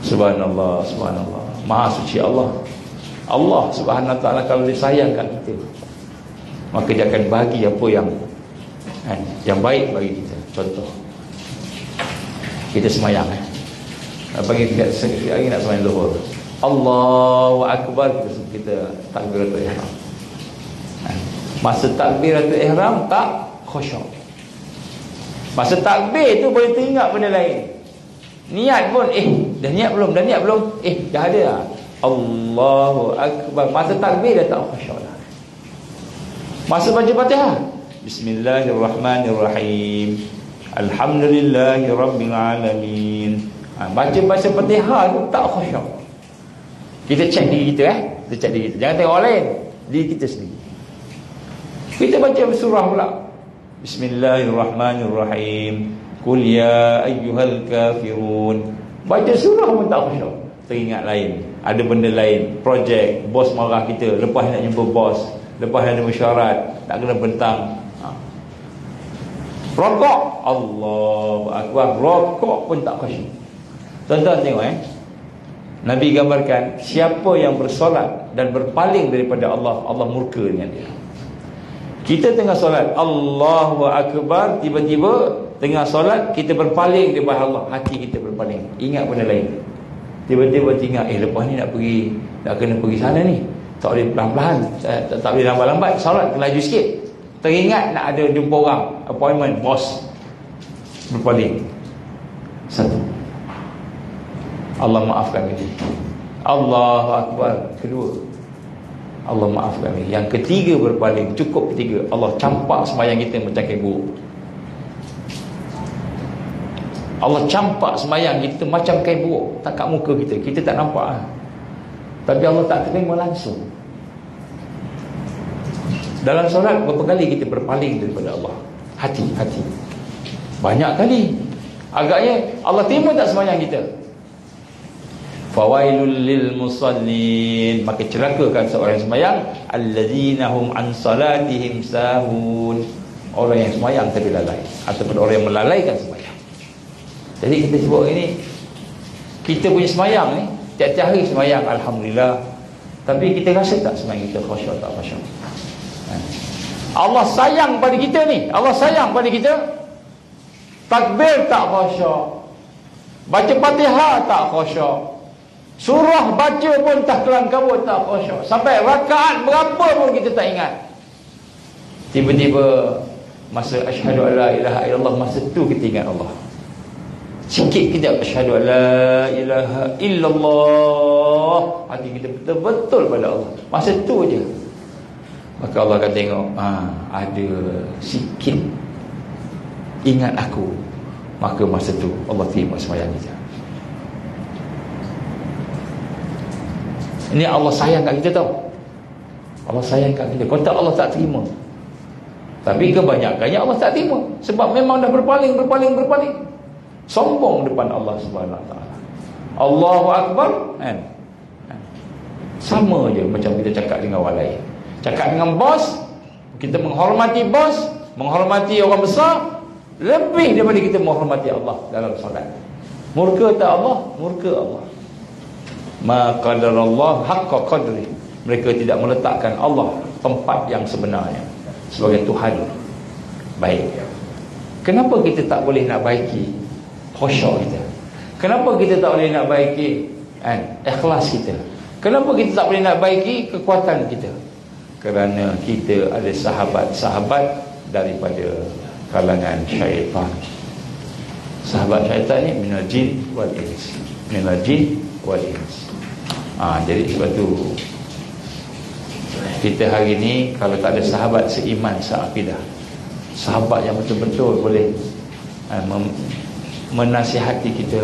Subhanallah, subhanallah. Maha suci Allah. Allah subhanahu wa ta'ala kalau dia sayangkan kita, maka dia akan bagi apa yang baik bagi kita. Contoh, kita semayang, bagi sekali lagi nak semayang zuhur, Allahu Akbar, kita takbiratul ihram. Masa takbiratul ihram tak khusyuk. Masa takbir tu boleh teringat benda lain. Niat pun, dah niat belum? Dah niat belum? Dah ada lah. Allahu Akbar. Masa takbir dah tak khusyuk dah. Masa baca Fatihah, Bismillahirrahmanirrahim, Alhamdulillahi Rabbil Alamin. Baca Fatihah tu tak khusyuk. Kita cek diri kita, kita cek diri kita. Jangan tengok orang lain, diri kita sendiri. Kita baca surah pula, Bismillahirrahmanirrahim, Qul ya ayyuhal kafirun. Baca surah pun tak khusyuk. Teringat lain, ada benda lain, projek, bos marah kita, lepas nak jumpa bos, lepas ada mesyuarat, tak kena bentang. Rokok, Allahu Akbar, rokok pun tak khusyuk. Tuan-tuan tengok, Nabi gambarkan siapa yang bersolat dan berpaling daripada Allah, Allah murka dengan dia. Kita tengah solat, Allahu Akbar, tiba-tiba tengah solat kita berpaling daripada Allah, hati kita berpaling, ingat benda lain. Tiba-tiba tinggal, lepas ni nak kena pergi sana ni, tak boleh pelan-pelan, tak boleh lambat-lambat, solat kena laju sikit. Teringat nak ada jumpa orang, appointment, bos, berpaling. Satu, Allah maafkan kami. Allahu Akbar. Kedua, Allah maafkan kami. Yang ketiga berpaling, cukup ketiga, Allah campak sembahyang kita macam kain buruk. Allah campak sembahyang kita macam kain buruk, tak kat muka kita, kita tak nampak, tapi Allah tak terima langsung. Dalam solat berapa kali kita berpaling daripada Allah? Hati banyak kali. Agaknya Allah terima tak sembahyang kita? Fawailul lil musallin, maka celakakan seorang sembahyang, alladzina hum an salatihim sahun, orang yang sembahyang tapi lalai, ataupun orang yang melalaikan sembahyang. Jadi kita sebut ini, kita punya semayang ni, tiap-tiap hari semayang, alhamdulillah. Tapi kita rasa tak semayang kita khusyuk tak khusyuk? Allah sayang pada kita ni, Allah sayang pada kita. Takbir tak khusyuk, baca Fatihah tak khusyuk, surah baca pun tak kelang kabut tak khusyuk, sampai rakaat berapa pun kita tak ingat. Tiba-tiba masa asyhadu alla ilaha illallah, masa tu kita ingat Allah. Sikit kita asyhadu alla ilaha illallah, hati kita betul-betul pada Allah. Masa tu je, maka Allah akan tengok, ada sikit ingat aku, maka masa tu Allah terima sembahyang kita. Ini Allah sayang kat kita tau. Allah sayang kat kita. Kau tak, Allah tak terima. Tapi kebanyakannya Allah tak terima, sebab memang dah berpaling. Sombong depan Allah Subhanahu Wa Taala. Allahu Akbar, kan? Sama je macam kita cakap dengan orang lain. Cakap dengan bos, kita menghormati bos, menghormati orang besar, lebih daripada kita menghormati Allah dalam solat. Murka tak Allah? Murka Allah. Ma qadarallah haqqa qadri. Mereka tidak meletakkan Allah tempat yang sebenarnya sebagai Tuhan. Baik. Kenapa kita tak boleh nak baiki khusyuk kita? Kenapa kita tak boleh nak baiki ikhlas kita? Kenapa kita tak boleh nak baiki kekuatan kita? Kerana kita ada sahabat-sahabat daripada kalangan syaitan. Sahabat syaitan ni minal jin wal ins. Minal jin wal ins. Jadi sebab tu kita hari ni kalau tak ada sahabat seiman, seakidah, sahabat yang betul-betul boleh menasihati kita,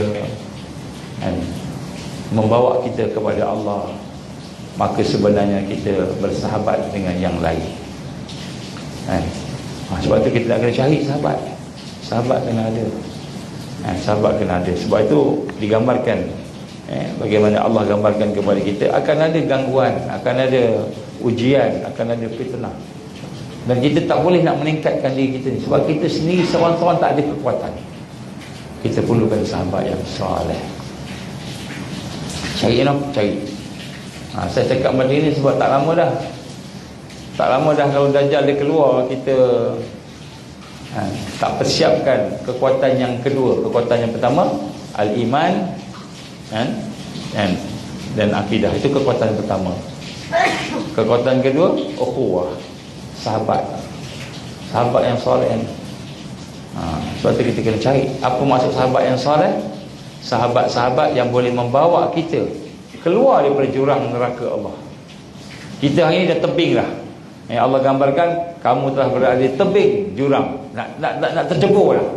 membawa kita kepada Allah, maka sebenarnya kita bersahabat dengan yang lain. Sebab tu kita nak kena cari sahabat. Sahabat kena ada. Sahabat kena ada. Sebab itu digambarkan, bagaimana Allah gambarkan kepada kita, akan ada gangguan, akan ada ujian, akan ada fitnah. Dan kita tak boleh nak meningkatkan diri kita ni, sebab kita sendiri seorang-seorang tak ada kekuatan. Kita perlukan sahabat yang soleh. Cari. Saya cakap macam ni sebab tak lama dah kalau Dajjal dia keluar, kita tak persiapkan kekuatan yang kedua. Kekuatan yang pertama al-iman dan akidah, itu kekuatan yang pertama. Kekuatan kedua ukhuwah, sahabat yang soleh. Sebab tu kita kena cari apa maksud sahabat yang soleh. Sahabat-sahabat yang boleh membawa kita keluar daripada jurang neraka Allah. Kita hari ni dah tebing dah. Allah gambarkan kamu telah berada di tebing jurang, nak tercebur dah.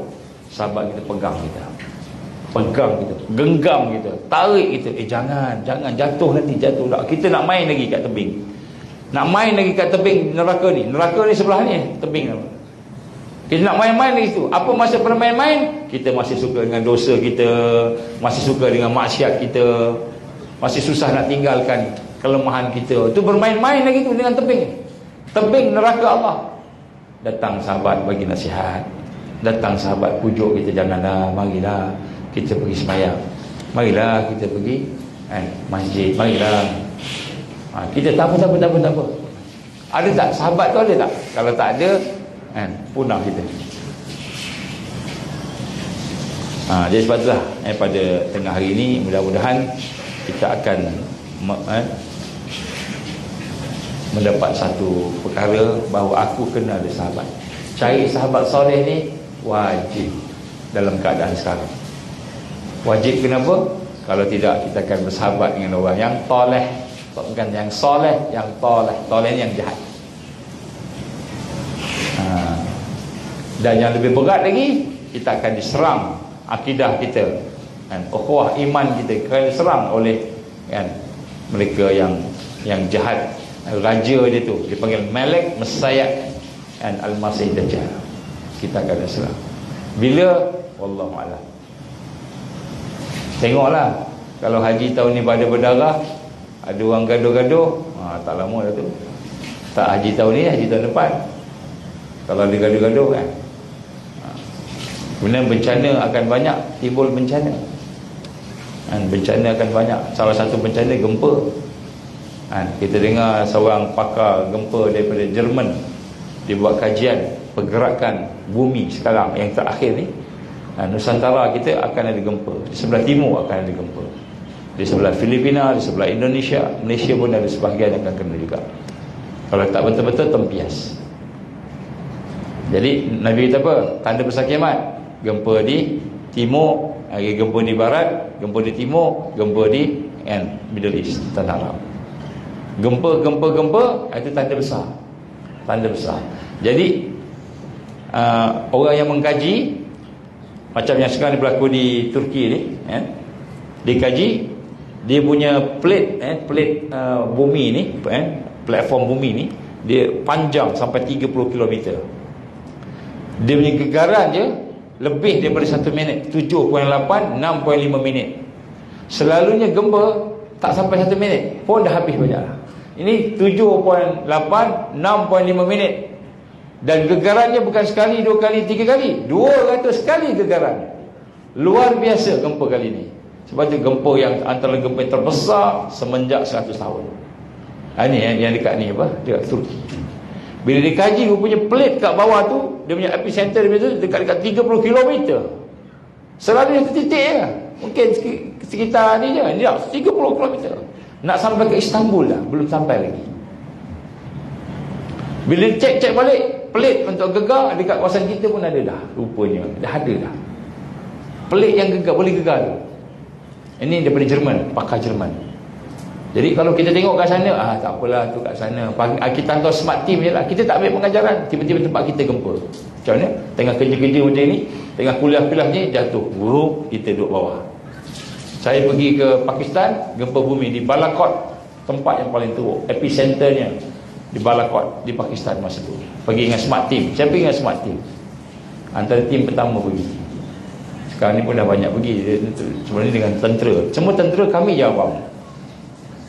Sahabat kita pegang kita, genggam kita, tarik kita. Jangan jatuh nanti, jatuh tak. Kita nak main lagi kat tebing. Nak main lagi kat tebing neraka ni. Neraka ni sebelah ni tebing. Kita nak main-main lagi tu. Apa masa bermain-main? Kita masih suka dengan dosa kita, masih suka dengan maksiat kita, masih susah nak tinggalkan kelemahan kita. Tu bermain-main lagi tu dengan tebing. Tebing neraka Allah. Datang sahabat bagi nasihat, datang sahabat pujuk kita, janganlah, marilah kita pergi sembahyang, marilah kita pergi masjid, marilah. Kita tak apa. Ada tak sahabat tu, ada tak? Kalau tak ada, punah kita. Jadi sebab itulah pada tengah hari ini mudah-mudahan kita akan mendapat satu perkara, bahawa aku kena ada sahabat. Cari sahabat soleh ni wajib dalam keadaan sekarang. Wajib kenapa? Kalau tidak, kita akan bersahabat dengan orang yang toleh. Bukan yang soleh, yang toleh. Toleh ni yang jahat. Dan yang lebih berat lagi, kita akan diserang akidah kita, ukhuwah iman kita akan diserang oleh mereka yang jahat. Raja dia tu dipanggil Malik Mesayat Al-Masih Dajjal. Kita akan diserang. Bila? Wallahu a'lam. Tengoklah, kalau haji tahun ni pada berdarah, ada orang gaduh-gaduh, tak lama dah tu. Tak haji tahun ni, haji tahun depan. Kalau ada gaduh-gaduh kan. Kemudian bencana akan banyak, timbul bencana. Bencana akan banyak. Salah satu bencana gempa. Kita dengar seorang pakar gempa daripada Jerman, dia buat kajian pergerakan bumi sekarang yang terakhir ni. Nusantara kita akan ada gempa, di sebelah timur akan ada gempa, di sebelah Filipina, di sebelah Indonesia, Malaysia pun ada sebahagian yang akan kena juga. Kalau tak betul-betul tempias. Jadi Nabi kata apa? Tanda besar kiamat, gempa di timur, gempa di barat, gempa di timur, gempa di Middle East, tanah Arab. Gempa itu tanda besar. Tanda besar. Jadi orang yang mengkaji, macam yang sekarang berlaku di Turki ni, dikaji, dia punya plate bumi ni, platform bumi ni, dia panjang sampai 30 km. Dia punya gegaran je lebih daripada 1 minit, 7.8, 6.5 minit. Selalunya gempa tak sampai 1 minit pun dah habis banyak. Ini 7.8, 6.5 minit. Dan gegarannya bukan sekali, 2 kali, 3 kali, 200 kali gegarannya. Luar biasa gempa kali ini. Sebab itu gempa yang antara gempa yang terbesar semenjak 100 tahun. Ini yang dekat ni apa? Dekat Turki. Bila dikaji, punya plate kat bawah tu, dia punya epicenter dia tu dekat 30 km. Selalunya titik je. Mungkin sekitar ni je. Ni dah 30 km. Nak sampai ke Istanbul dah, belum sampai lagi. Bila cek balik, plate untuk gegar dekat kawasan kita pun ada dah. Rupanya dah ada dah. Plate yang gegar, boleh gegar tu. Ini daripada Jerman, pakar Jerman. Jadi kalau kita tengok kat sana, tak apalah tu kat sana. Kita hantar smart team je lah. Kita tak ambil pengajaran, tiba-tiba tempat kita gempa. Macam mana? Tengah kerja-kerja macam ni, tengah kuliah-kuliah ni, jatuh. Kita duduk bawah. Saya pergi ke Pakistan, gempa bumi di Balakot, tempat yang paling teruk, epicenternya di Balakot, di Pakistan masa tu. Pergi dengan smart team. Saya pergi dengan smart team. Antara tim pertama pergi. Sekarang ni pun dah banyak pergi. Sebenarnya dengan tentera. Semua tentera, kami je awam.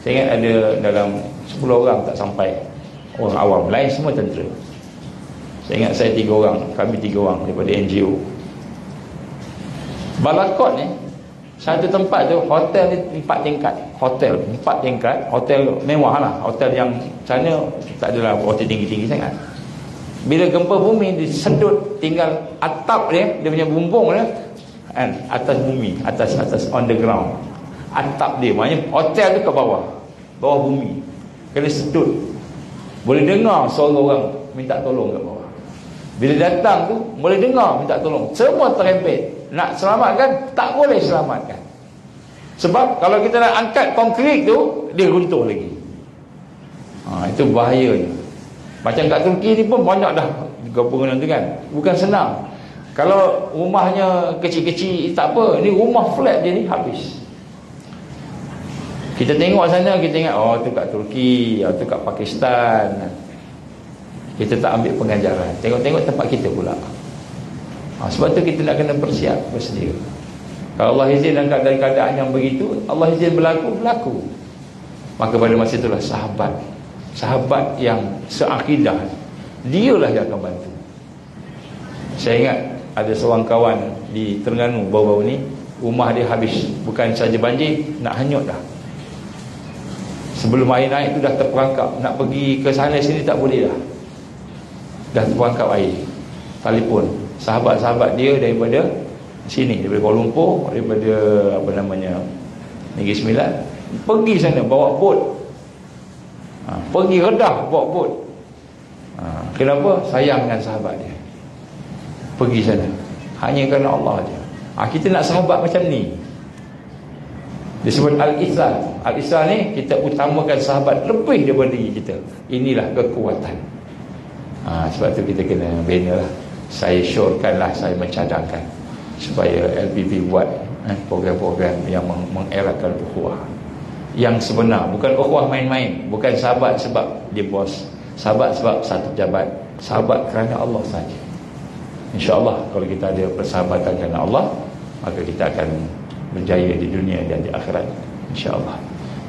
Saya ingat ada dalam 10 orang tak sampai orang awam. Lain semua tentera. Saya ingat saya 3 orang. Kami 3 orang daripada NGO. Balakot ni, satu tempat tu, hotel ni 4 tingkat. Hotel 4 tingkat. Hotel mewah lah. Hotel yang sana tak adalah hotel tinggi-tinggi sangat. Bila gempa bumi disedut, tinggal atap dia punya bumbung dia, atas bumi, atas on the ground. Atap dia, maknanya hotel tu ke bawah bumi. Kena sedut, boleh dengar suara orang minta tolong kat bawah. Bila datang tu boleh dengar minta tolong. Semua terempet. Nak selamatkan tak boleh selamatkan. Sebab kalau kita nak angkat konkrit tu, dia runtuh lagi. Itu bahayanya. Macam kat Turki ni pun banyak dah bangunan tu kan. Bukan senang. Kalau rumahnya kecil-kecil tak apa, ni rumah flat je ni habis. Kita tengok sana, kita ingat tu kat Turki, tu kat Pakistan. Kita tak ambil pengajaran. Tengok-tengok tempat kita pula. Sebab tu kita nak kena bersedia. Kalau Allah izin dalam keadaan yang begitu, Allah izin berlaku. Maka pada masa itulah sahabat yang seakidah, dialah yang akan bantu. Saya ingat ada seorang kawan di Terengganu baru-baru ni, rumah dia habis. Bukan saja banjir, nak hanyut dah. Sebelum air naik tu dah terperangkap. Nak pergi ke sana sini tak boleh dah. Dah terperangkap air. Telefon sahabat-sahabat dia daripada sini, daripada Kuala Lumpur, daripada Negeri Sembilan, pergi sana bawa bot. Pergi Kedah bawa bot. Kenapa? Sayang dengan sahabat dia. Pergi sana hanya kerana Allah saja. Kita nak sahabat macam ni. Disebut Al-Islam. Al-Islam ni kita utamakan sahabat lebih daripada diri kita. Inilah kekuatan. Sebab tu kita kena bina lah. Saya syorkanlah, saya mencadangkan supaya LPP buat program-program yang mengeratkan ukhuwah yang sebenar. Bukan ukhuwah main-main. Bukan sahabat sebab dia bos, sahabat sebab satu jabat, sahabat kerana Allah saja. InsyaAllah kalau kita ada persahabatan kerana Allah, maka kita akan berjaya di dunia dan di akhirat, InsyaAllah.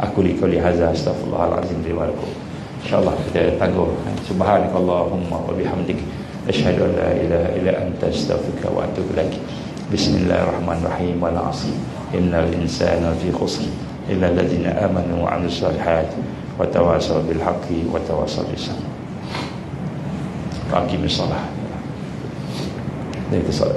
Aku li qouli hadza astaghfirullahalazim li wa lakum. InsyaAllah kita tangguh. Subhanakallahumma wa bihamdik, Asyhadu an la ilaha illa anta astaghfiruka wa atubu ilaik. Bismillahirrahmanirrahim. Wal 'asr. Innal insana fi khusr illa alladziina amanu wa 'amilus shalihaati wa tawassaw bil haqqi wa tawassaw bis sabr. Aqimus shalah. Dari salat.